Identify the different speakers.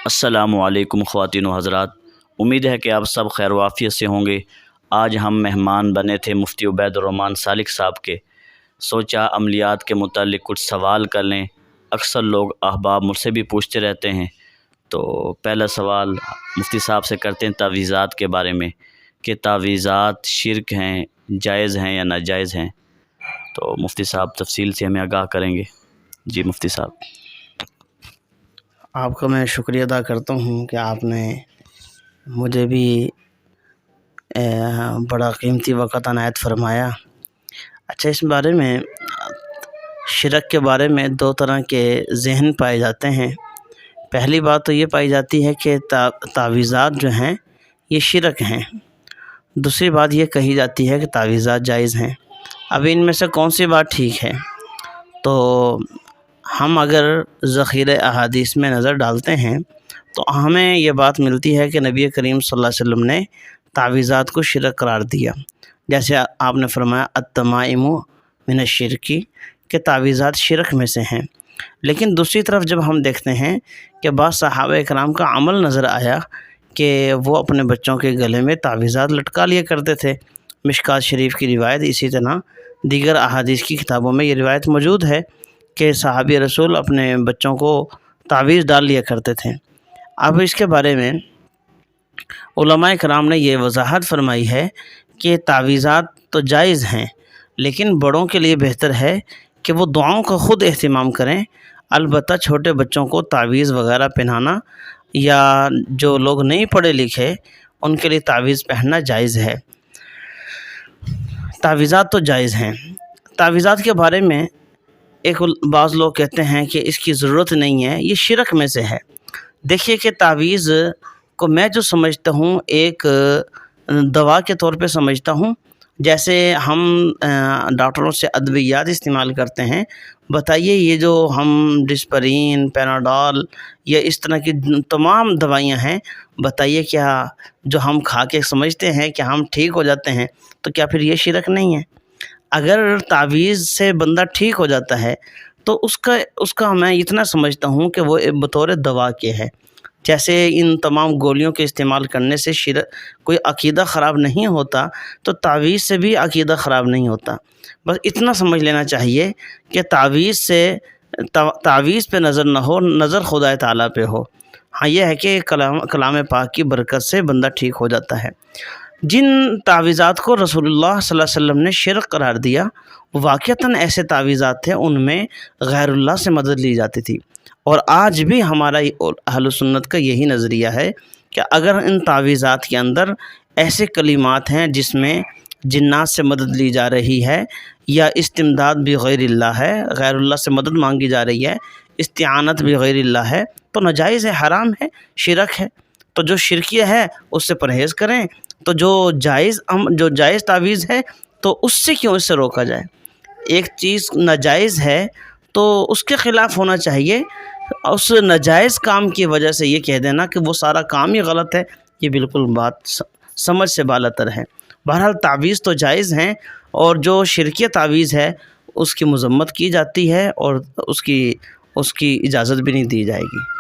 Speaker 1: السلام علیکم خواتین و حضرات، امید ہے کہ آپ سب خیر و عافیت سے ہوں گے۔ آج ہم مہمان بنے تھے مفتی عبید الرحمن سالک صاحب کے، سوچا عملیات کے متعلق کچھ سوال کر لیں۔ اکثر لوگ احباب مجھ سے بھی پوچھتے رہتے ہیں، تو پہلا سوال مفتی صاحب سے کرتے ہیں تعویذات کے بارے میں کہ تعویذات شرک ہیں، جائز ہیں یا ناجائز ہیں۔ تو مفتی صاحب تفصیل سے ہمیں آگاہ کریں گے۔ جی مفتی صاحب۔
Speaker 2: آپ کا میں شکریہ ادا کرتا ہوں کہ آپ نے مجھے بھی بڑا قیمتی وقت عنایت فرمایا۔ اچھا، اس بارے میں شرک کے بارے میں دو طرح کے ذہن پائے جاتے ہیں۔ پہلی بات تو یہ پائی جاتی ہے کہ تعویذات جو ہیں یہ شرک ہیں۔ دوسری بات یہ کہی جاتی ہے کہ تعویذات جائز ہیں۔ اب ان میں سے کون سی بات ٹھیک ہے؟ تو ہم اگر ذخیرہ احادیث میں نظر ڈالتے ہیں تو ہمیں یہ بات ملتی ہے کہ نبی کریم صلی اللہ علیہ وسلم نے تعویذات کو شرک قرار دیا۔ جیسے آپ نے فرمایا التمائم من الشرک، کہ تعویذات شرک میں سے ہیں۔ لیکن دوسری طرف جب ہم دیکھتے ہیں کہ بعض صحابہ کرام کا عمل نظر آیا کہ وہ اپنے بچوں کے گلے میں تعویذات لٹکا لیا کرتے تھے۔ مشکوٰۃ شریف کی روایت، اسی طرح دیگر احادیث کی کتابوں میں یہ روایت موجود ہے کہ صحابی رسول اپنے بچوں کو تعویذ ڈال لیا کرتے تھے۔ اب اس کے بارے میں علماء کرام نے یہ وضاحت فرمائی ہے کہ تعویذات تو جائز ہیں، لیکن بڑوں کے لیے بہتر ہے کہ وہ دعاؤں کا خود اہتمام کریں۔ البتہ چھوٹے بچوں کو تعویذ وغیرہ پہنانا یا جو لوگ نہیں پڑھے لکھے ان کے لیے تعویذ پہننا جائز ہے۔ تعویذات تو جائز ہیں۔ تعویذات کے بارے میں بعض لوگ کہتے ہیں کہ اس کی ضرورت نہیں ہے، یہ شرک میں سے ہے۔ دیکھیے کہ تعویذ کو میں جو سمجھتا ہوں ایک دوا کے طور پہ سمجھتا ہوں۔ جیسے ہم ڈاکٹروں سے ادویات استعمال کرتے ہیں، بتائیے یہ جو ہم ڈسپرین، پیناڈول یا اس طرح کی تمام دوائیاں ہیں، بتائیے کیا جو ہم کھا کے سمجھتے ہیں کہ ہم ٹھیک ہو جاتے ہیں، تو کیا پھر یہ شرک نہیں ہے؟ اگر تعویذ سے بندہ ٹھیک ہو جاتا ہے تو اس کا میں اتنا سمجھتا ہوں کہ وہ بطور دوا کے ہے۔ جیسے ان تمام گولیوں کے استعمال کرنے سے کوئی عقیدہ خراب نہیں ہوتا، تو تعویذ سے بھی عقیدہ خراب نہیں ہوتا۔ بس اتنا سمجھ لینا چاہیے کہ تعویذ پہ نظر نہ ہو، نظر خدا تعالیٰ پہ ہو۔ ہاں یہ ہے کہ کلام پاک کی برکت سے بندہ ٹھیک ہو جاتا ہے۔ جن تعویذات کو رسول اللہ صلی اللہ علیہ وسلم نے شرک قرار دیا، واقعتاً ایسے تعویذات تھے ان میں غیر اللہ سے مدد لی جاتی تھی۔ اور آج بھی ہمارا اہل سنت کا یہی نظریہ ہے کہ اگر ان تعویذات کے اندر ایسے کلمات ہیں جس میں جنات سے مدد لی جا رہی ہے یا استمداد بھی غیر اللہ ہے، غیر اللہ سے مدد مانگی جا رہی ہے، استعانت بھی غیر اللہ ہے، تو ناجائز ہے، حرام ہے، شرک ہے۔ تو جو شرکیہ ہے اس سے پرہیز کریں۔ تو جو جائز تعویذ ہے تو اس سے کیوں اس سے روکا جائے؟ ایک چیز ناجائز ہے تو اس کے خلاف ہونا چاہیے۔ اس ناجائز کام کی وجہ سے یہ کہہ دینا کہ وہ سارا کام ہی غلط ہے، یہ بالکل بات سمجھ سے بالاتر ہے۔ بہرحال تعویذ تو جائز ہیں، اور جو شرکیہ تعویذ ہے اس کی مذمت کی جاتی ہے اور اس کی اجازت بھی نہیں دی جائے گی۔